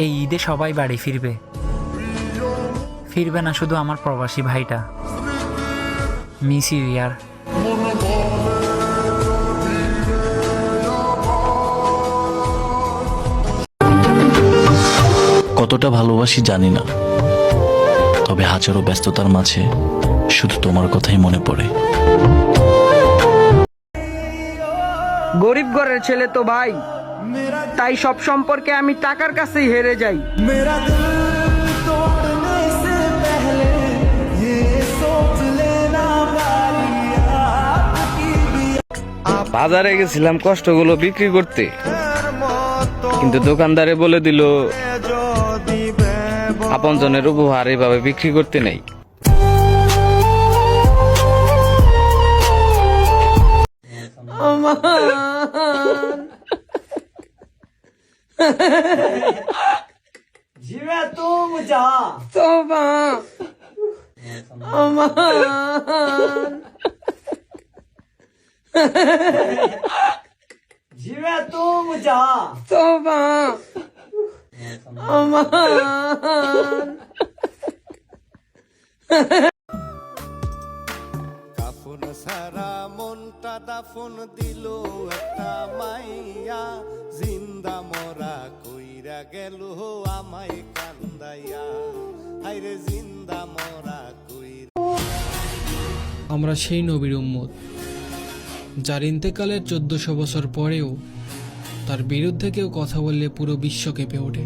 এই ঈদে সবাই বাড়ি ফিরবে, ফিরবে না শুধু আমার প্রবাসী ভাইটা। মিস ইউ ইয়ার। কতটা ভালোবাসি জানি না, তবে হাজারো ব্যস্ততার মাঝে শুধু তোমার কথাই মনে পড়ে। গরিব ঘরের ছেলে তো ভাই, তাই সব সম্পর্কে আমি টাকার কাছেই হেরে যাই। বাজারে গেছিলাম কষ্টগুলো বিক্রি করতে, কিন্তু দোকানদারে বলে দিল আপনজনের উপহার এভাবে বিক্রি করতে নেই। जिवे तुम जा তোবা जिवे तुम जा তোবা কাফন সারা মনটা দাফন দিল একটা মাইয়া, জিন্দা মরা কইরা গেল আমায় কান্দাইয়া, হাইরে জিন্দা মরা কইরা। আমরা সেই নবীর উম্মত যার ইন্তেকালের 1400 বছর পরেও তার বিরুদ্ধে কেউ কথা বললে পুরো বিশ্ব কেঁপে ওঠে।